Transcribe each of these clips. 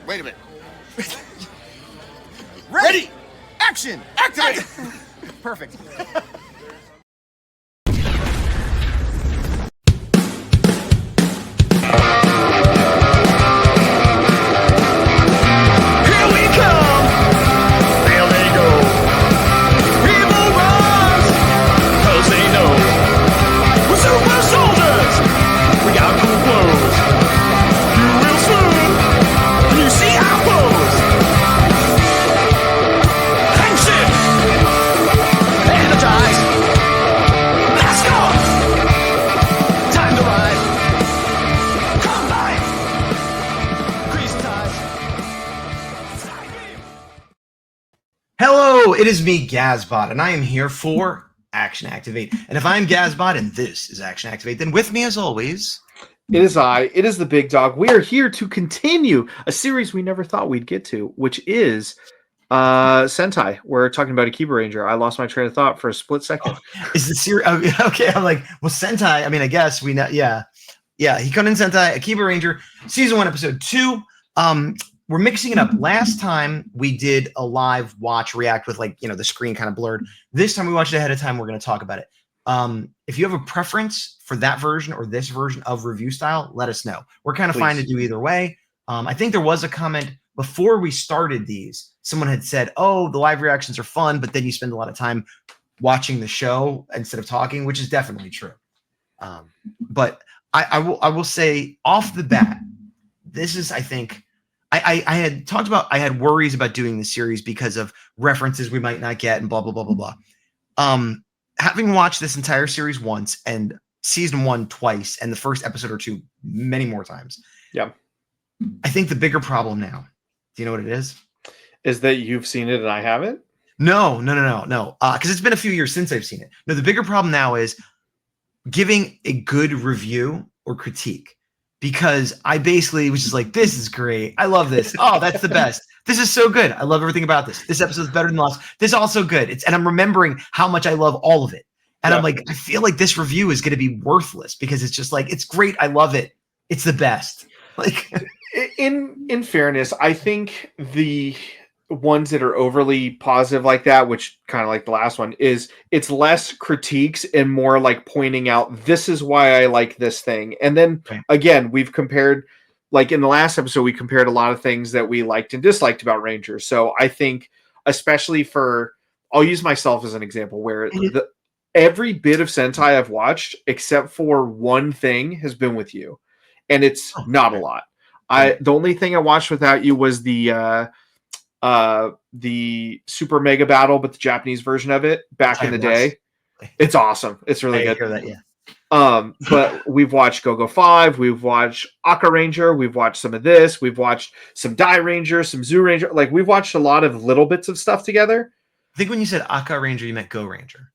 Wait a minute. Ready! Action! Activate! Perfect. Here we come, there they go. People rise, 'cause they know we're super soldiers. We got cool clothes. You will soon, when you see our pose. Hang shit, energize. Mask on, time to ride. Combine, grease ties. Hello, it is me, Gazbot, and I am here for Action Activate. And if I'm Gazbot and this is Action Activate, then with me as always... It is it is the Big Dog. We are here to continue a series we never thought we'd get to, which is Sentai. We're talking about Akibaranger. I lost my train of thought for a split second. Is the series... Okay, I'm like, well, Sentai, I mean, I guess we know... Yeah, Hikonen Sentai, Akibaranger, Season 1, Episode 2. We're mixing it up. Last time we did a live watch react with the screen kind of blurred. This time we watched it ahead of time. We're going to talk about it. If you have a preference for that version or this version of review style, let us know. We're kind of fine to do either way. I think there was a comment before we started these. Someone had said, oh, the live reactions are fun, but then you spend a lot of time watching the show instead of talking, which is definitely true. But I will say off the bat, this is, I think... I had talked about, I had worries about doing the series because of references we might not get and blah, blah, blah, blah, blah. Having watched this entire series once and season 1 twice and the first episode or 2 many more times. Yeah. I think the bigger problem now, do you know what it is? Is that you've seen it and I haven't? No. Because it's been a few years since I've seen it. No, the bigger problem now is giving a good review or critique. Because I basically was just like, this is great. I love this. Oh, that's the best. This is so good. I love everything about this. This episode's better than the last. This is also good. And I'm remembering how much I love all of it. And I'm like, I feel like this review is going to be worthless because it's just like, it's great. I love it. It's the best. Like, in fairness, I think the ones that are overly positive like that, which kind of like the last one, is it's less critiques and more like pointing out this is why I like this thing. And then again, we've compared, like in the last episode, we compared a lot of things that we liked and disliked about Rangers. So I think especially I'll use myself as an example where every bit of Sentai I've watched except for one thing has been with you, and it's not a lot. The only thing I watched without you was the Super Mega Battle, but the Japanese version of it back in the day. It's awesome. It's really good. Hear that, yeah. But we've watched Go-Go 5, we've watched Akibaranger, we've watched some of this, we've watched some Dai Ranger, some Zoo Ranger. Like, we've watched a lot of little bits of stuff together. I think when you said Akibaranger, you meant Go Ranger.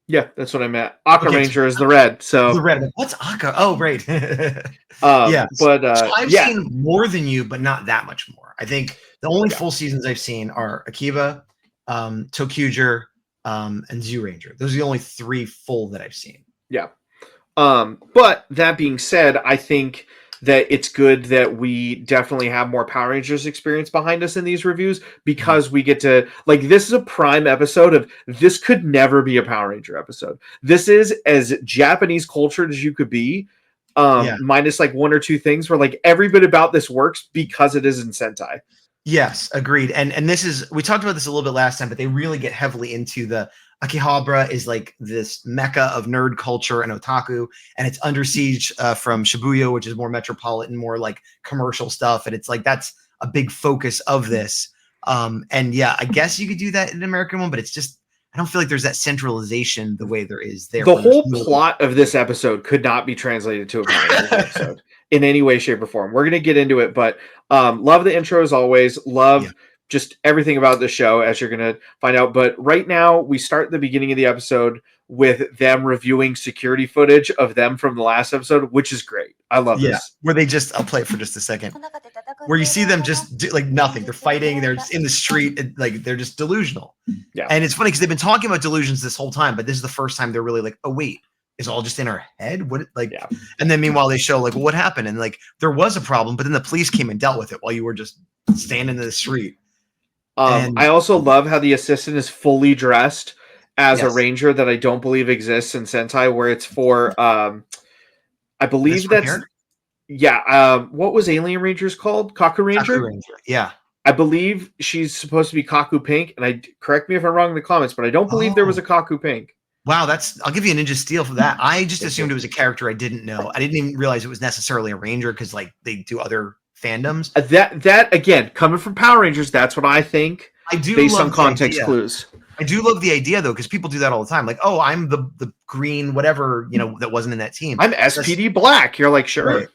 Yeah, that's what I meant. Akibaranger is the red. So the red. What's Akka? Oh, right. yeah, but so I've seen more than you, but not that much more. I think the only full seasons I've seen are Akiba, Tokuger, and Zoo Ranger. Those are the only 3 full that I've seen. Yeah. But that being said, I think that it's good that we definitely have more Power Rangers experience behind us in these reviews, because we get to, like, this is a prime episode of, this could never be a Power Ranger episode. This is as Japanese cultured as you could be, minus like 1 or 2 things where like every bit about this works because it is in Sentai. Yes, agreed. And this is, we talked about this a little bit last time, but they really get heavily into the Akihabara is like this mecca of nerd culture and otaku, and it's under siege from Shibuya, which is more metropolitan, more like commercial stuff. And it's like, that's a big focus of this. And yeah, I guess you could do that in an American one, but it's just, I don't feel like there's that centralization the way there is there. The whole plot of this episode could not be translated to a Power Rangers episode in any way, shape, or form. We're going to get into it, but love the intro as always. Love just everything about the show, as you're going to find out. But right now, we start at the beginning of the episode with them reviewing security footage of them from the last episode, which is great. I love this. Where they just, I'll play it for just a second, where you see them just do like nothing. They're fighting. They're just in the street. Like, they're just delusional. Yeah. And it's funny because they've been talking about delusions this whole time, but this is the first time they're really like, oh, wait, is all just in our head. What like, Yeah. and then meanwhile they show like, well, what happened? And like, there was a problem, but then the police came and dealt with it while you were just standing in the street. And I also love how the assistant is fully dressed as a Yes. ranger that I don't believe exists in Sentai, where it's for I believe This that's repaired? what was Alien Rangers called? Kaku Ranger? Kaku Ranger. Yeah. I believe she's supposed to be Kaku Pink, and I correct me if I'm wrong in the comments, but I don't believe there was a Kaku Pink. Wow, I'll give you a Ninja Steel for that. I just Thank assumed you. it was a character I didn't know. I didn't even realize it was necessarily a ranger because like they do other fandoms. That again, coming from Power Rangers, that's what I think. I do Based love on the context idea. clues. I do love the idea though, because people do that all the time. Like, oh, I'm the green whatever, that wasn't in that team. I'm SPD Black. You're like, sure.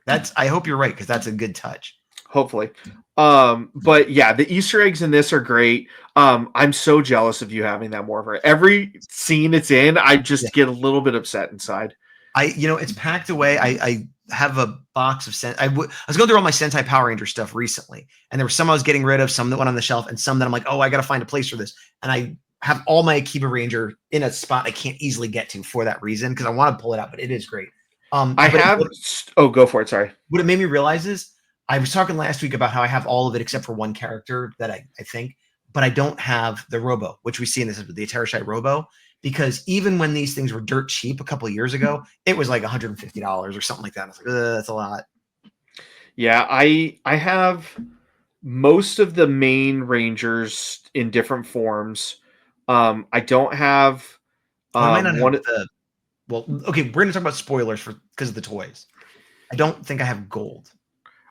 Right. I hope you're right, because that's a good touch. Hopefully. But yeah, the Easter eggs in this are great. I'm so jealous of you having that Morpher. Every scene it's in, I just get a little bit upset inside. It's packed away. I have a box of I was going through all my Sentai Power Ranger stuff recently, and there were some I was getting rid of, some that went on the shelf, and some that I'm like, oh, I got to find a place for this. And I have all my Akiba Ranger in a spot I can't easily get to for that reason, because I want to pull it out, but it is great. Go for it. Sorry. What it made me realize is I was talking last week about how I have all of it except for one character that I think, but I don't have the Robo, which we see in this, the Terrashite Robo, because even when these things were dirt cheap a couple of years ago, it was like $150 or something like that. I was like, that's a lot. Yeah, I have most of the main Rangers in different forms. I don't have well, okay, we're going to talk about spoilers because of the toys. I don't think I have gold.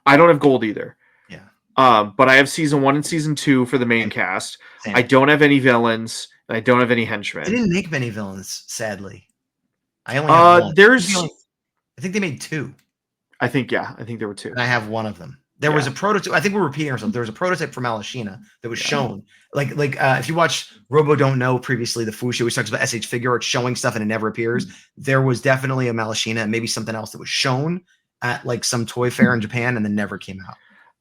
I don't have gold either. Yeah. But I have season 1 and season 2 for the main cast. Same. I don't have any villains, and I don't have any henchmen. They didn't make many villains, sadly. I only have one. I think they made 2. I think there were 2. And I have one of them. There was a prototype. I think we're repeating ourselves. There was a prototype from Malashina that was shown. Like if you watch Robo Don't Know previously, the Fushi always talks about SH Figure Arts showing stuff and it never appears. There was definitely a Malashina and maybe something else that was shown at like some toy fair in Japan and then never came out.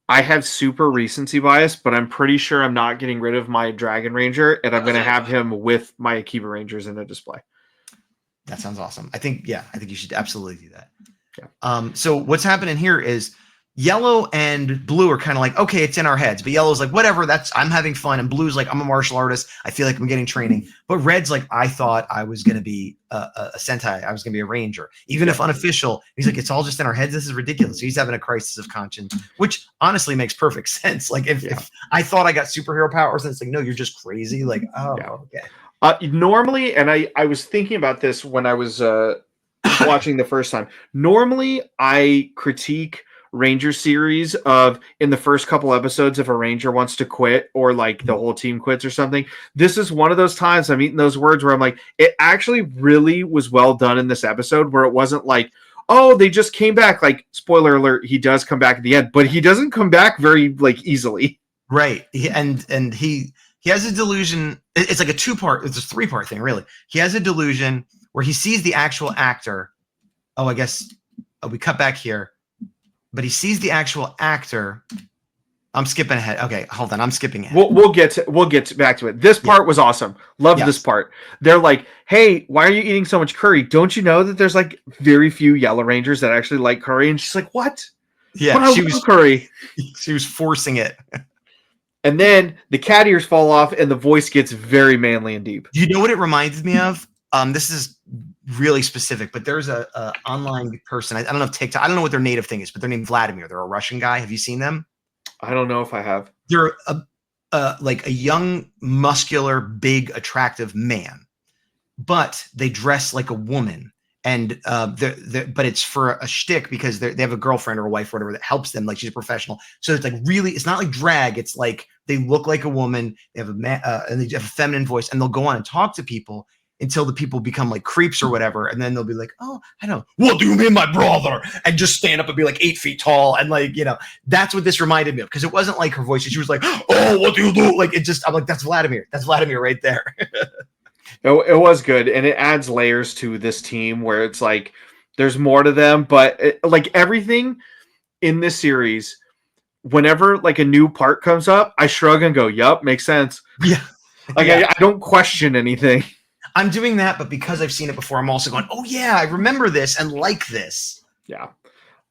I have super recency bias, but I'm pretty sure I'm not getting rid of my Dragon Ranger, and I'm going to have him with my Akiba Rangers in a display. That sounds awesome. I think you should absolutely do that. Yeah. So what's happening here is Yellow and Blue are kind of like, okay, it's in our heads, but Yellow's like, whatever, I'm having fun. And Blue's like, I'm a martial artist. I feel like I'm getting training. But Red's like, I thought I was going to be a Sentai. I was going to be a Ranger, even if unofficial. He's like, it's all just in our heads. This is ridiculous. So he's having a crisis of conscience, which honestly makes perfect sense. Like if I thought I got superhero powers, and it's like, no, you're just crazy. Like, okay. Normally, and I was thinking about this when I was watching the first time. Normally, I critique Ranger series of in the first couple episodes if a Ranger wants to quit or like the whole team quits or something. This is one of those times I'm eating those words where I'm like, it actually really was well done in this episode, where it wasn't like, oh, they just came back. Like, spoiler alert, he does come back at the end, but he doesn't come back very like easily. Right. He has a delusion. It's like it's a 3-part thing, really. He has a delusion where he sees the actual actor. Oh, I guess we cut back here. But he sees the actual actor. I'm skipping ahead. Okay, hold on. I'm skipping ahead. We'll get back to it. This part was awesome. Love this part. They're like, hey, why are you eating so much curry? Don't you know that there's like very few Yellow Rangers that actually like curry? And she's like, what? Yeah, but she was curry. She was forcing it. And then the cat ears fall off and the voice gets very manly and deep. Do you know what it reminds me of? This is really specific, but there's a online person. I don't know if TikTok. I don't know what their native thing is, but they're named Vladimir. They're a Russian guy. Have you seen them? I don't know if I have. They're like a young, muscular, big, attractive man, but they dress like a woman. And but it's for a shtick because they have a girlfriend or a wife or whatever that helps them. Like she's a professional. So it's like really, it's not like drag. It's like they look like a woman. They have and they have a feminine voice, and they'll go on and talk to people until the people become like creeps or whatever. And then they'll be like, oh, I don't know. What do you mean, my brother? And just stand up and be like 8 feet tall. And like, that's what this reminded me of. Cause it wasn't like her voice. She was like, oh, what do you do? Like, I'm like, that's Vladimir. That's Vladimir right there. It was good. And it adds layers to this team where it's like, there's more to them, but like everything in this series, whenever like a new part comes up, I shrug and go, yup, makes sense. Yeah. Like I don't question anything. I'm doing that, but because I've seen it before, I'm also going, oh yeah, I remember this and like this. Yeah.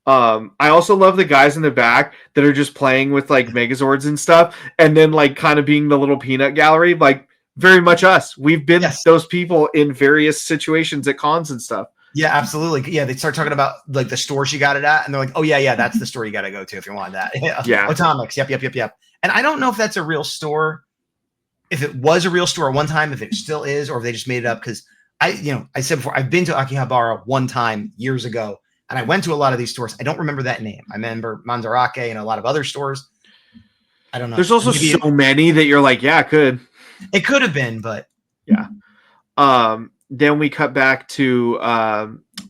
I also love the guys in the back that are just playing with like Megazords and stuff, and then like kind of being the little peanut gallery, like very much us. We've been those people in various situations at cons and stuff. Yeah, absolutely. Yeah, they start talking about like the store she got it at, and they're like, oh yeah, that's the store you got to go to if you want that. Yeah. Atomics. Yep. And I don't know if that's a real store. If it was a real store one time, if it still is, or if they just made it up. Because I said before, I've been to Akihabara one time years ago, and I went to a lot of these stores. I don't remember that name. I remember Mandarake and a lot of other stores. I don't know. There's also so many that you're like, yeah, it could have been, but yeah. Then we cut back to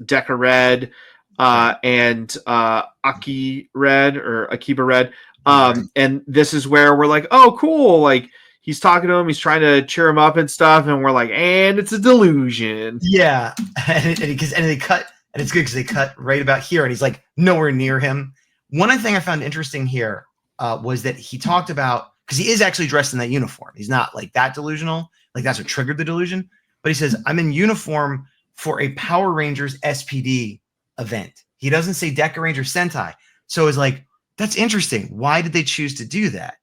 Deca Red and Aki Red or Akiba Red. And this is where we're like, oh, cool. Like, he's talking to him. He's trying to cheer him up and stuff. And we're like, and it's a delusion. Yeah. And they cut, and it's good because they cut right about here. And he's like nowhere near him. One thing I found interesting here was that he talked about, because he is actually dressed in that uniform. He's not like that delusional. Like that's what triggered the delusion. But he says, I'm in uniform for a Power Rangers SPD event. He doesn't say Deca Ranger Sentai. So it's like, that's interesting. Why did they choose to do that?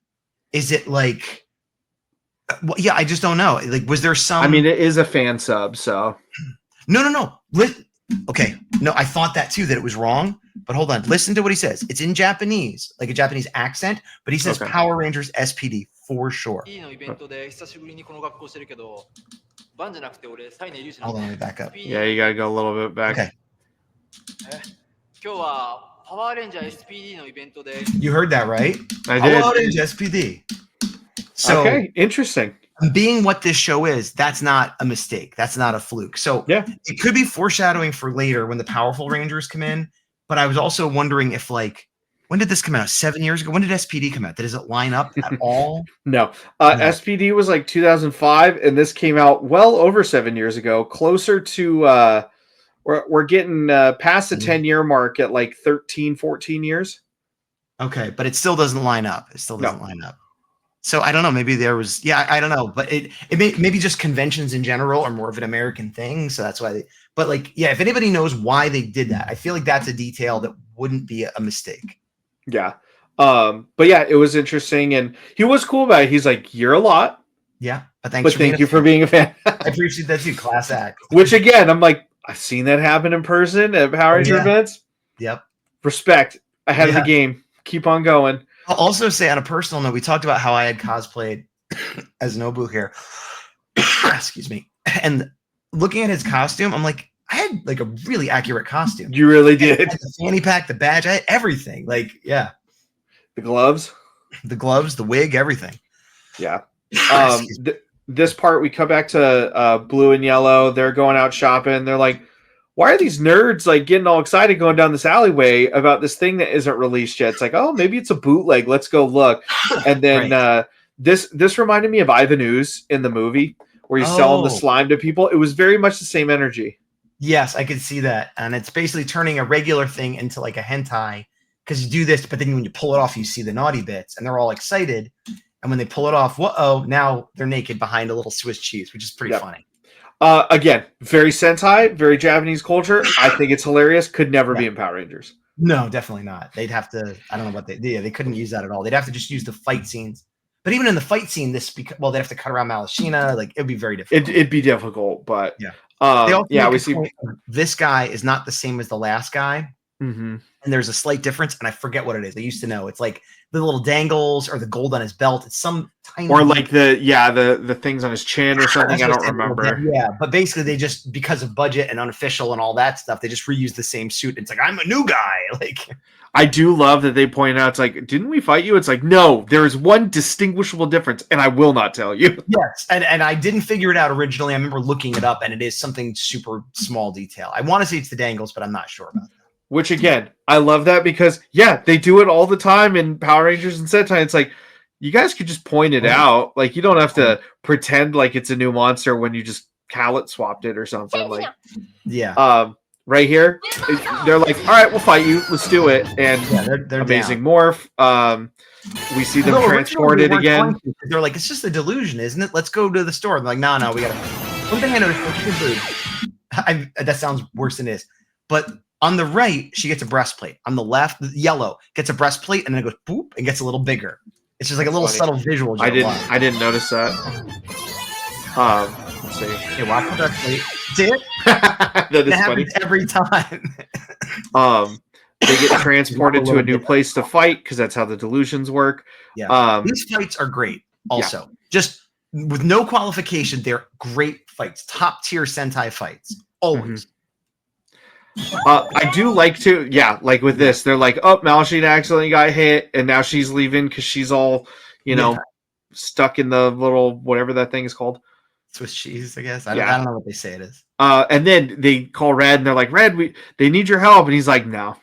Is it like, well, yeah, I just don't know. Like, was there some? I mean, it is a fan sub, so. No. Okay. No, I thought that too, that it was wrong. But hold on. Listen to what he says. It's in Japanese, like a Japanese accent, but he says Power Rangers SPD for sure. Hold on, let me back up. Yeah, you gotta go a little bit back. Okay. You heard that, right? I did. Power Rangers SPD. So, okay, interesting. Being what this show is, that's not a mistake. That's not a fluke. So yeah, it could be foreshadowing for later when the Powerful Rangers come in. But I was also wondering if, like, when did this come out? 7 years ago? When did SPD come out? Does it line up at all? No. SPD was like 2005, and this came out well over 7 years ago. Closer to, we're getting past the 10-year mark at like 13, 14 years. Okay, but it still doesn't line up. It still doesn't line up. So I don't know. Maybe there was, I don't know. But it maybe just conventions in general are more of an American thing. So that's why but like, yeah, if anybody knows why they did that, I feel like that's a detail that wouldn't be a mistake. Yeah. But yeah, it was interesting. And he was cool about it. He's like, you're a lot. Yeah. But thank you for being a fan. I appreciate that too. Class act. Which again, I'm like, I've seen that happen in person at Power Ranger events. Yep. Respect. Ahead of the game. Keep on going. I'll also say on a personal note, we talked about how I had cosplayed as Nobu here. Excuse me. And looking at his costume, I'm like, I had like a really accurate costume. You really did. The fanny pack, the badge, I had everything. Like, yeah. The gloves, the wig, everything. Yeah. This part, we come back to Blue and Yellow. They're going out shopping. They're like, why are these nerds like getting all excited going down this alleyway about this thing that isn't released yet? It's like, oh, maybe it's a bootleg. Let's go look. And then this reminded me of Ivan Ooze in the movie where he's selling the slime to people. It was very much the same energy. Yes, I could see that. And it's basically turning a regular thing into like a hentai because you do this, but then when you pull it off, you see the naughty bits and they're all excited. And when they pull it off, whoa, now they're naked behind a little Swiss cheese, which is pretty funny. Again, very Sentai, very Japanese culture. I think it's hilarious. Could never be in Power Rangers. No, definitely not. They'd have to, I don't know what they couldn't use that at all. They'd have to just use the fight scenes. But even in the fight scene, they'd have to cut around Malashina. Like, it'd be very difficult. It'd be difficult, but we see this guy is not the same as the last guy. Mm-hmm. And there's a slight difference, and I forget what it is. I used to know. It's like the little dangles or the gold on his belt. It's some tiny, or like the things on his chin or something. I don't remember. Yeah, but basically they just, because of budget and unofficial and all that stuff, they just reuse the same suit. It's like, I'm a new guy. Like, I do love that they point out, it's like, didn't we fight you? It's like, no, there is one distinguishable difference, and I will not tell you. Yes, and I didn't figure it out originally. I remember looking it up, and it is something super small detail. I want to say it's the dangles, but I'm not sure about that. Which, again, I love that because, they do it all the time in Power Rangers and Sentai. It's like, you guys could just point it out. Like, you don't have to pretend like it's a new monster when you just palette swapped it or something. Like, right here, they're like, all right, we'll fight you. Let's do it. And they're amazing down. Morph. We see them transported again. They're like, it's just a delusion, isn't it? Let's go to the store. They're like, no, we got to. One thing I noticed, that sounds worse than it is, but on the right, she gets a breastplate. On the left, the yellow gets a breastplate, and then it goes boop and gets a little bigger. It's just like a little subtle visual. I didn't notice that. Let's see. Hey, watch the breastplate. See it? That is funny. Every time. They get transported to a new place to fight because that's how the delusions work. Yeah. These fights are great. Also, just with no qualification, they're great fights. Top tier Sentai fights. Always. I do like to, like with this, they're like, oh, Malashine accidentally got hit, and now she's leaving because she's all, stuck in the little whatever that thing is called. Swiss cheese, I guess. I don't know what they say it is. And then they call Red, and they're like, Red, they need your help, and he's like, no,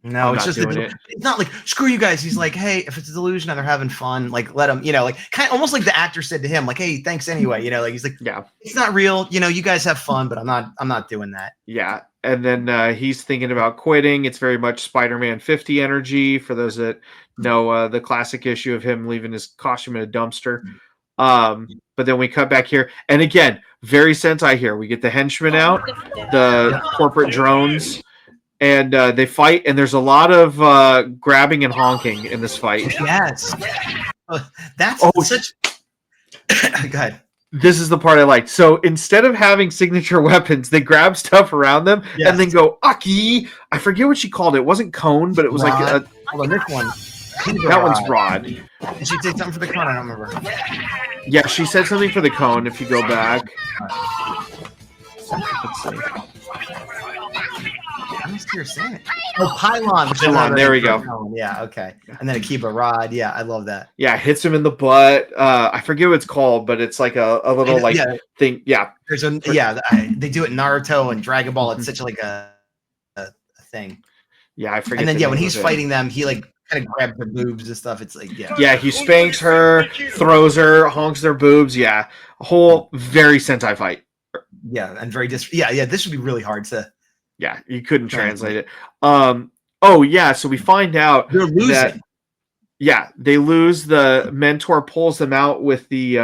it's just it's not like screw you guys. He's like, hey, if it's a delusion and they're having fun, like let them, like kind of almost like the actor said to him, like, hey, thanks anyway, like he's like, it's not real, you guys have fun, but I'm not doing that. Yeah. And then he's thinking about quitting. It's very much Spider-Man 50 energy for those that know the classic issue of him leaving his costume in a dumpster. But then we cut back here, and again, very Sentai here. We get the henchmen out, the corporate drones, and they fight. And there's a lot of grabbing and honking in this fight. Yes, that's such. Go ahead. This is the part I liked. So instead of having signature weapons, they grab stuff around them and then go Aki. I forget what she called it. It wasn't cone, but it was rod. Like hold on, this one. That one's rod. Did she say something for the cone? I don't remember. Yeah, she said something for the cone. If you go back, let's see. I must hear saying it. Oh, pylon. Pylon. There we go. Pylon. Yeah. Okay. And then Akiba rod. Yeah, I love that. Yeah, hits him in the butt. I forget what it's called, but it's like a little thing. Yeah. There's they do it in Naruto and Dragon Ball. It's such like a thing. Yeah, I forget. And then when he's fighting them, he like kind of grabs their boobs and stuff. It's like yeah, he spanks her, throws her, honks their boobs. Yeah, a whole very Sentai fight. Yeah, and very this would be really hard to. Yeah, you couldn't translate it. So we find out they're losing. They lose. The mentor pulls them out with the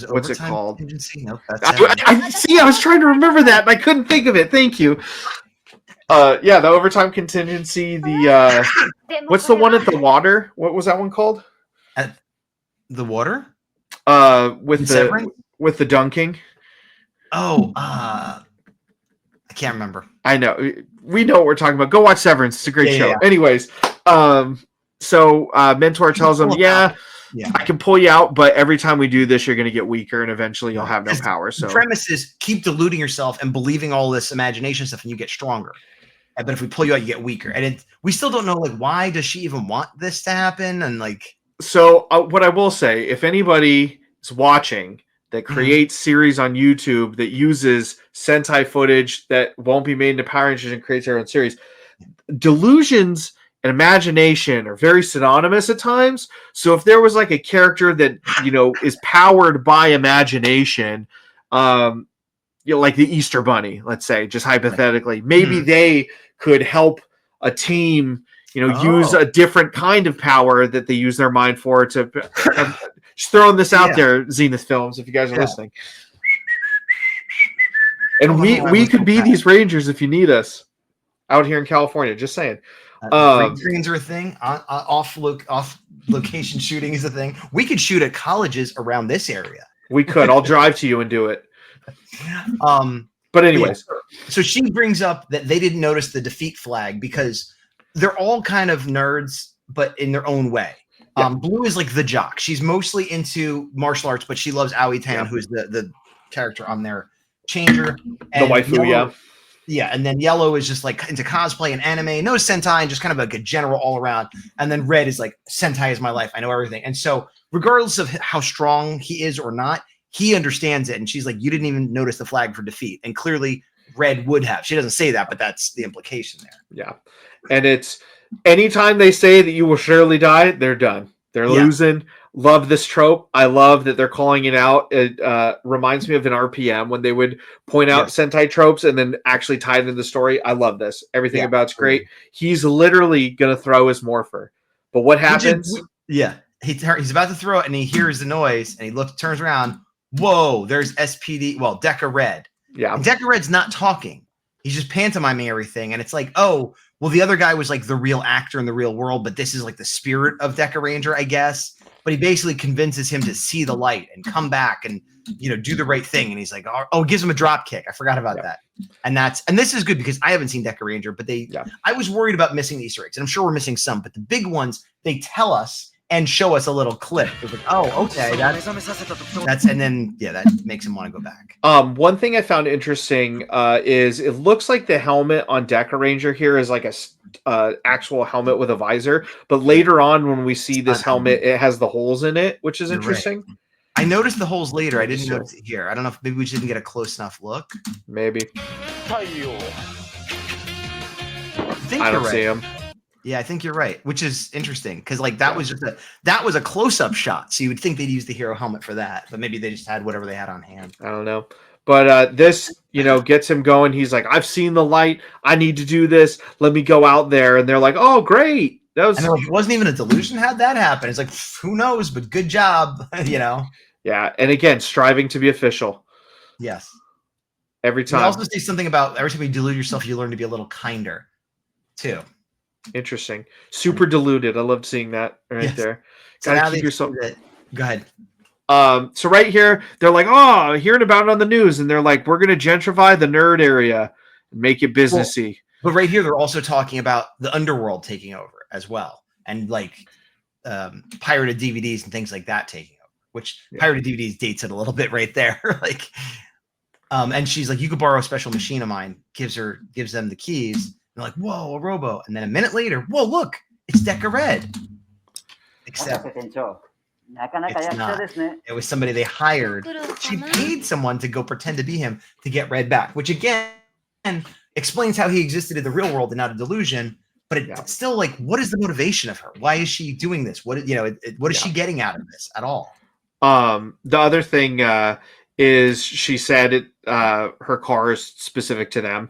what's it called? No, I was trying to remember that, and I couldn't think of it. Thank you. The overtime contingency. The what's the one at the water? What was that one called? At the water? With the dunking. Oh, I can't remember. I know. We know what we're talking about. Go watch Severance. It's a great show. Yeah. Anyways, so Mentor tells him, I can pull you out, but every time we do this, you're going to get weaker, and eventually you'll have no power. So the premise is keep deluding yourself and believing all this imagination stuff, and you get stronger. But if we pull you out, you get weaker. And we still don't know, like, why does she even want this to happen? And like, so what I will say, if anybody is watching that creates series on YouTube that uses Sentai footage that won't be made into Power Rangers and creates their own series, delusions and imagination are very synonymous at times. So if there was like a character that, is powered by imagination, like the Easter Bunny, let's say, just hypothetically, maybe they could help a team, use a different kind of power that they use their mind for to just throwing this out there, Zenith Films, if you guys are listening. And we could be these Rangers if you need us out here in California. Just saying. Greens are a thing. Off location shooting is a thing. We could shoot at colleges around this area. We could. I'll drive to you and do it. But anyways, so she brings up that they didn't notice the defeat flag because they're all kind of nerds, but in their own way. Blue is like the jock. She's mostly into martial arts, but she loves Aoi Tan, who's the character on their changer. And the waifu, and then Yellow is just like into cosplay and anime, no Sentai, and just kind of like a general all around. And then Red is like, Sentai is my life. I know everything. And so regardless of how strong he is or not, he understands it. And she's like, you didn't even notice the flag for defeat. And clearly Red would have. She doesn't say that, but that's the implication there. Yeah. And it's anytime they say that you will surely die, they're done. They're losing. Love this trope. I love that they're calling it out. It reminds me of an RPM when they would point out Sentai tropes and then actually tie it into the story. I love this. Everything about it's great. He's literally going to throw his morpher. But what happens? He's about to throw it and he hears the noise and he turns around. whoa, there's SPD. Well, Deca Red. Yeah. And Deca Red's not talking. He's just pantomiming everything. And it's like, oh, well, the other guy was like the real actor in the real world, but this is like the spirit of Deca Ranger, I guess. But he basically convinces him to see the light and come back and, do the right thing. And he's like, oh, gives him a drop kick. I forgot about that. And this is good because I haven't seen Deca Ranger, but I was worried about missing the Easter eggs. And I'm sure we're missing some, but the big ones, they tell us and show us a little clip. It's like, oh, okay, that's, and then that makes him want to go back. One thing I found interesting is it looks like the helmet on Deca Ranger here is like a actual helmet with a visor, but later on when we see this helmet, it has the holes in it, which is interesting. Right. I noticed the holes later. I didn't notice it here. I don't know if maybe we just didn't get a close enough look. Maybe. I don't see him. Yeah, I think you're right, which is interesting because like that was a close-up shot, so you would think they'd use the hero helmet for that, but maybe they just had whatever they had on hand. I don't know, but this gets him going. He's like, I've seen the light. I need to do this. Let me go out there, and they're like, oh, great. That was. It wasn't even a delusion. How'd that happen? It's like, who knows? But good job, Yeah, and again, striving to be official. Yes. Every time. You also say something about every time you delude yourself, you learn to be a little kinder, too. Interesting. Super diluted. I loved seeing that there. So gotta keep yourself. Go ahead. So right here, they're like, oh, hearing about it on the news, and they're like, we're gonna gentrify the nerd area and make it businessy. But right here, they're also talking about the underworld taking over as well, and like pirated DVDs and things like that taking over. Which pirated DVDs dates it a little bit right there. Like, and she's like, you could borrow a special machine of mine. Gives them the keys. They're like, whoa, a robo. And then a minute later, whoa, look, it's Deca Red. Except it's not. It was somebody they hired. She paid someone to go pretend to be him to get Red back, which again explains how he existed in the real world and not a delusion. But it's still like, what is the motivation of her? Why is she doing this? What is she getting out of this at all? The other thing is she said her car is specific to them.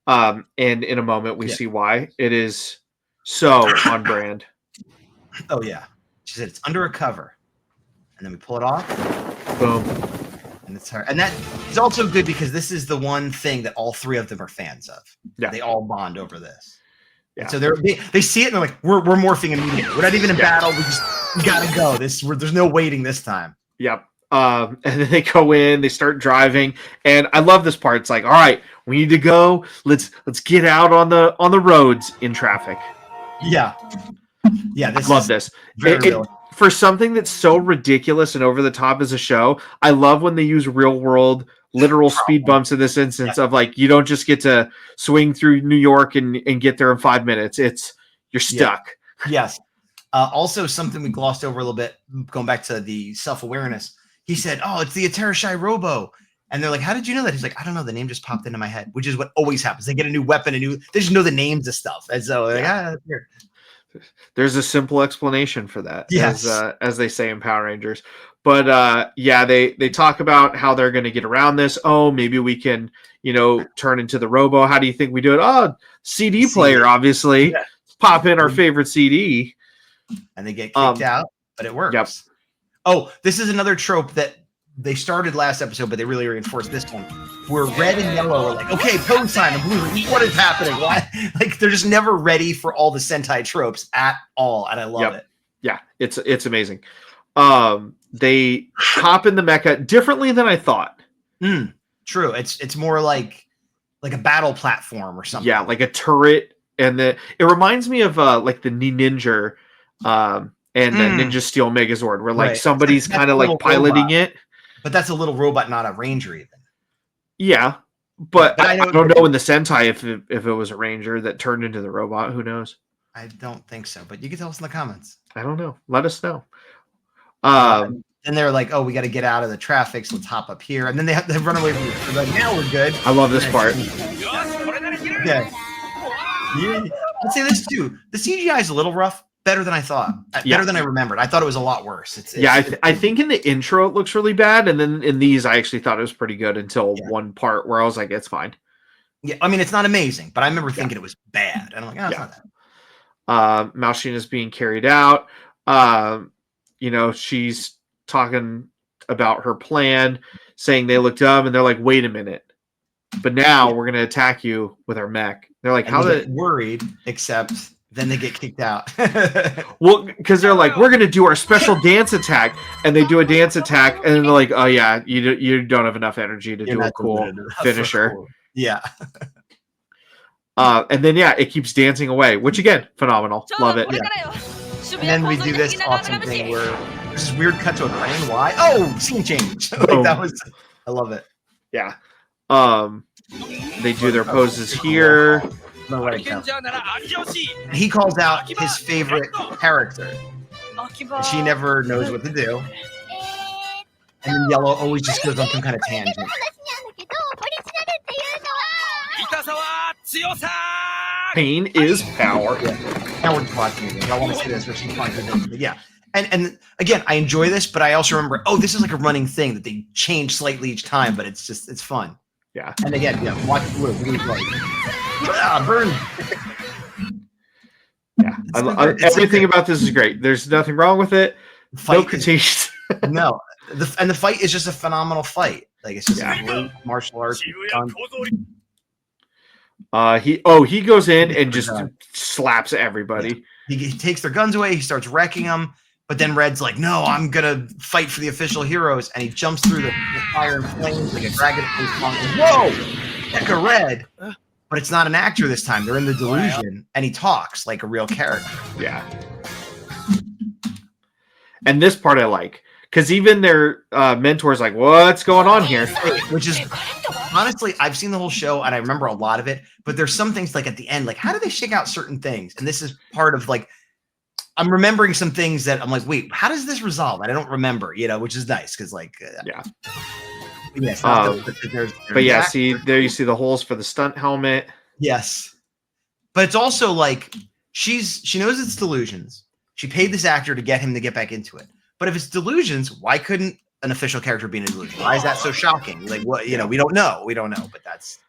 And in a moment we see why. It is so on brand. Oh yeah. She said it's under a cover. And then we pull it off. Boom. And it's her. And that is also good because this is the one thing that all three of them are fans of. Yeah. They all bond over this. Yeah. And so they see it and they're like, we're morphing immediately. We're not even in battle. We gotta go. There's no waiting this time. Yep. And then they go in, they start driving, and I love this part. It's like, all right, we need to go. Let's get out on the roads in traffic. Yeah. Yeah. Love this. For something that's so ridiculous and over the top as a show, I love when they use real world literal speed bumps in this instance of like, you don't just get to swing through New York and get there in 5 minutes. You're stuck. Yeah. Yes. Also something we glossed over a little bit, going back to the self-awareness. He said, oh, it's the Aterashai Robo. And they're like, how did you know that? He's like, I don't know. The name just popped into my head, which is what always happens. They get a new weapon, they just know the names of stuff. And so they're like, here. There's a simple explanation for that. Yes. As they say in Power Rangers. But they talk about how they're going to get around this. Oh, maybe we can, turn into the Robo. How do you think we do it? Oh, CD player, obviously. Yeah. Pop in our favorite CD. And they get kicked out, but it works. Yep. Oh, this is another trope that they started last episode, but they really reinforced this one. Where red and yellow are like, okay, pose time, and blue, what is happening? Why? Like they're just never ready for all the Sentai tropes at all, and I love it. Yeah, it's amazing. They hop in the mecha differently than I thought. True. It's more like a battle platform or something. Yeah, like a turret, and it reminds me of like the Ninja. And the Ninja Steel Megazord, where like somebody's kind of like piloting it. But that's a little robot, not a Ranger even. Yeah, but I don't know in the Sentai if it was a Ranger that turned into the robot. Who knows? I don't think so, but you can tell us in the comments. I don't know. Let us know. And they're like, oh, we got to get out of the traffic, so let's hop up here. And then they run away from it. They're like, now we're good. I love this part. Yeah. I'd say this too. The CGI is a little rough. Better than I thought. Better than I remembered. I thought it was a lot worse. I think in the intro it looks really bad, and then in these I actually thought it was pretty good until one part where I was like, it's fine. Yeah, I mean it's not amazing, but I remember thinking it was bad. And I'm like, oh, it's not that. Malshine is being carried out. She's talking about her plan, saying they look dumb, and they're like, "Wait a minute." But now we're gonna attack you with our mech. They're like, And "How they the?" get worried? Except then they get kicked out. Well, because they're like, "We're gonna do our special dance attack," and they do a dance attack, and then they're like, "Oh yeah, you don't have enough energy to You're do a not cool doing it enough for finisher." cool. Yeah. And then it keeps dancing away, which again, phenomenal, love it. And then we do this awesome thing where there's this weird cut to a crane. Why? Oh, scene change. Like, that was. I love it. Yeah. They do their poses here. No way, no. And he calls out his favorite character. And she never knows what to do. And then Yellow always just goes on some kind of tangent. Pain is power. Yeah. Now we're just watching it. Y'all want to see this where she punches him. Yeah. And again, I enjoy this, but I also remember, this is like a running thing that they change slightly each time, but it's fun. Yeah. And again, watch Blue. Blue's like, burn. Yeah. Everything about this is great. There's nothing wrong with it. No critiques. No. The fight is just a phenomenal fight. Like, it's just a great martial arts. He goes in and just slaps everybody. Yeah. He takes their guns away. He starts wrecking them. But then Red's like, no, I'm going to fight for the official heroes. And he jumps through the fire and flames like a dragon. Whoa! Deca Red. But it's not an actor this time. They're in the delusion. And he talks like a real character. Yeah. And this part I like. Because even their mentor's like, what's going on here? Which is, honestly, I've seen the whole show and I remember a lot of it. But there's some things like at the end, like, how do they shake out certain things? And this is part of like, I'm remembering some things that I'm like, wait, how does this resolve? And I don't remember, which is nice because, like, yeah. Yes. But yeah, see, there you see the holes for the stunt helmet. Yes. But it's also like she knows it's delusions. She paid this actor to get him to get back into it. But if it's delusions, why couldn't an official character be in a delusion? Why is that so shocking? Like, what, we don't know. We don't know, but that's.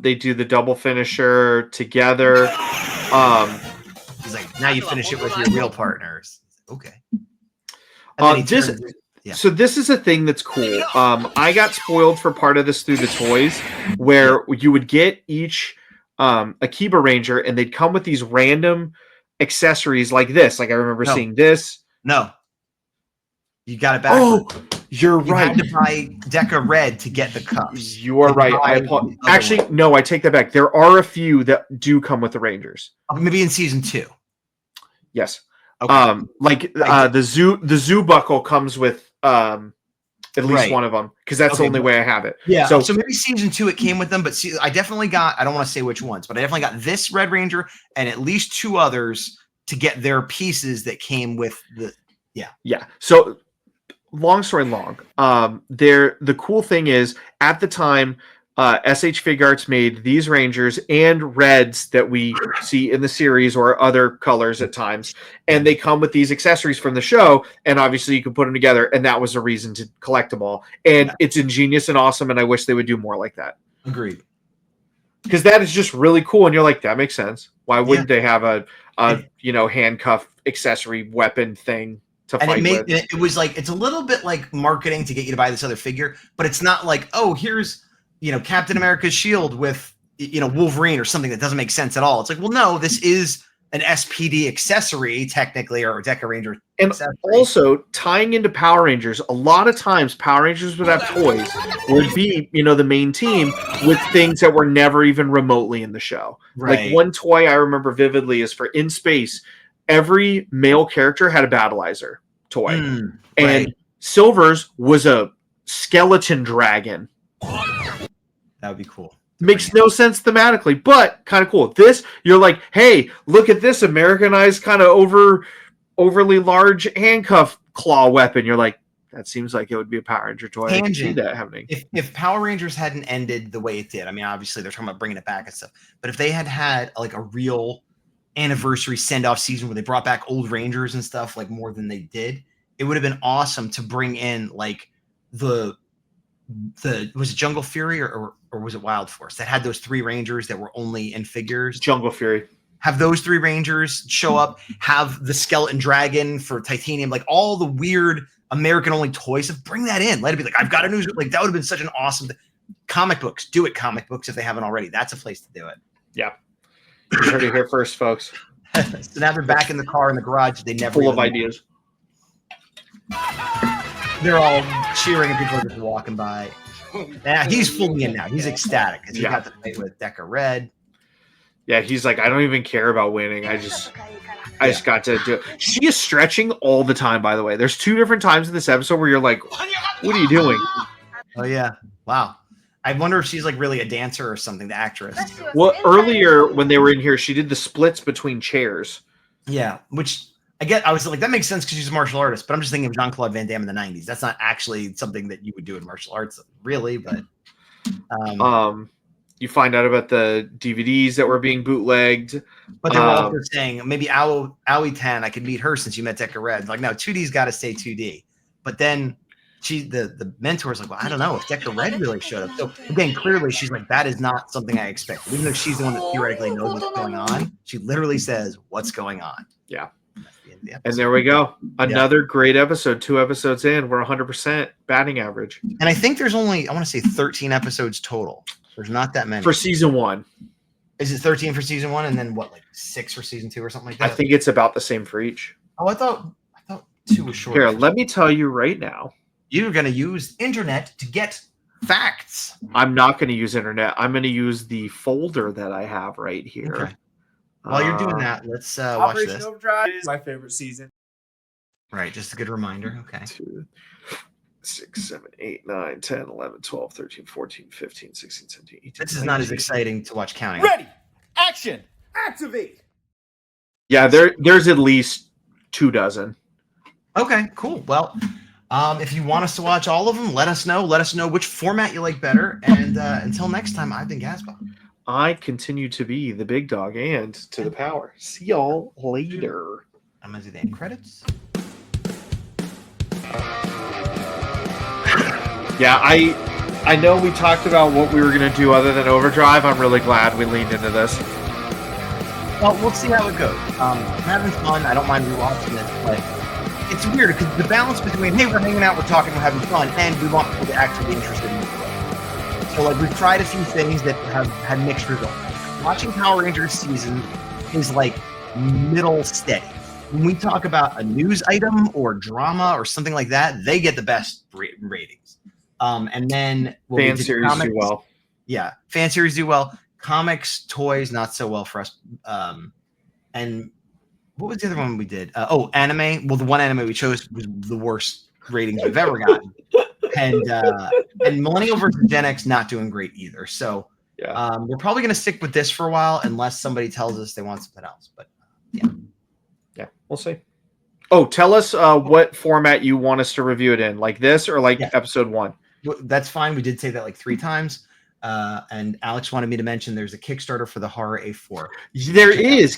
They do the double finisher together. He's like, now you finish it with your real partners. Okay. So this is a thing that's cool. I got spoiled for part of this through the toys, where you would get each Akibaranger, and they'd come with these random accessories like this. Like I remember seeing this. No. You got it back. Oh, you're right. You had to buy Deca Red to get the cups. You are right. Actually, no, I take that back. There are a few that do come with the Rangers. Maybe in season 2. Yes. Okay. The zoo buckle comes with at least one of them because that's the only way I have it. Yeah. So maybe season 2 it came with them, but I definitely got. I don't want to say which ones, but I definitely got this Red Ranger and at least 2 others to get their pieces that came with the. Yeah. Yeah. So. Long story long. The cool thing is at the time, SH Figuarts made these Rangers and Reds that we see in the series or other colors at times, and they come with these accessories from the show. And obviously, you can put them together, and that was a reason to collect them all. And it's ingenious and awesome, and I wish they would do more like that. Agreed. Because that is just really cool, and you're like, that makes sense. Why wouldn't they have a handcuff accessory weapon thing? It was like, it's a little bit like marketing to get you to buy this other figure, but it's not like, oh, here's, Captain America's shield with, Wolverine or something that doesn't make sense at all. It's like, well, no, this is an SPD accessory technically, or a Deca Ranger. And also tying into Power Rangers, a lot of times Power Rangers would have toys would be, the main team with things that were never even remotely in the show. Right. Like one toy I remember vividly is for In Space. Every male character had a Battleizer toy. And Silver's was a skeleton dragon. That would be cool. Makes no sense thematically, but kind of cool. This, you're like, hey, look at this Americanized kind of overly large handcuff claw weapon. You're like, that seems like it would be a Power Ranger toy. I can see that happening. If Power Rangers hadn't ended the way it did, I mean, obviously they're talking about bringing it back and stuff, but if they had like a real anniversary send-off season where they brought back old Rangers and stuff like more than they did, it would have been awesome to bring in like the was it Jungle Fury or was it Wild Force that had those 3 Rangers that were only in figures? Jungle Fury. Have those 3 Rangers show up, have the skeleton dragon for Titanium, like all the weird American only toy stuff. Bring that in. Let it be like, I've got a news. Like that would have been such an awesome comic books. Do it, comic books, if they haven't already. That's a place to do it. Yeah. You heard it here first, folks. So now they're back in the car in the garage. They never Full of even- ideas. They're all cheering and people are just walking by. Yeah, he's fully in now. He's ecstatic because he got to play with Deca Red. Yeah, he's like, I don't even care about winning. I just got to do it. She is stretching all the time, by the way. There's 2 different times in this episode where you're like, what are you doing? Oh yeah. Wow. I wonder if she's like really a dancer or something, the actress. Well, earlier when they were in here, she did the splits between chairs. Yeah, which I was like, that makes sense because she's a martial artist, but I'm just thinking of Jean-Claude Van Damme in the 90s. That's not actually something that you would do in martial arts, really, but you find out about the DVDs that were being bootlegged. But they were also saying maybe Aoi Tan, I could meet her since you met Deca Red. Like, no, 2D's got to stay 2D. But then the mentor's like, well, I don't know if Deca Red really showed up. So again, clearly she's like, that is not something I expected. Even though she's the one that theoretically knows what's going on, she literally says, what's going on? Yeah. That's the end of the And episode. there we go. Another great episode. 2 episodes in. We're 100% batting average. And I think there's only, I want to say 13 episodes total. There's not that many. For season 1. Is it 13 for season 1 and then what, like 6 for season 2 or something like that? I think it's about the same for each. Oh, I thought 2 was short. Here, let me tell you right now. You're going to use internet to get facts. I'm not going to use internet. I'm going to use the folder that I have right here. Okay. While you're doing that, let's watch Operation this. Overdrive is my favorite season. Right, just a good reminder. Okay. 2, 6, 7, 8, 9, 10, 11, 12, 13, 14, 15, 16, 17, 18. This is not as exciting to watch counting. Ready, action, activate. Yeah, there's at least 2 dozen. Okay, cool. Well, if you want us to watch all of them, let us know. Let us know which format you like better. And until next time, I've been Gazbot. I continue to be the big dog and to the power. See y'all later. I'm going to do the end credits. Yeah, I know we talked about what we were going to do other than Overdrive. I'm really glad we leaned into this. Well, we'll see how it goes. I'm having fun. I don't mind rewatching this, but it's weird because the balance between, hey, we're hanging out, we're talking, we're having fun, and we want people to actually be interested in it. So, like, we've tried a few things that have had mixed results. Watching Power Rangers season is like middle steady. When we talk about a news item or drama or something like that, they get the best ratings. And then Fan series do well. Yeah, fan series do well. Comics, toys, not so well for us. And what was the other one we did? Anime. Well, the one anime we chose was the worst ratings we've ever gotten. And Millennial versus Gen X not doing great either. So Yeah. we're probably going to stick with this for a while unless somebody tells us they want something else. But Yeah, we'll see. Oh, tell us what format you want us to review it in, like this or like episode 1. that's fine. We did say that like 3 times. And Alex wanted me to mention there's a Kickstarter for the Horror A4. There is.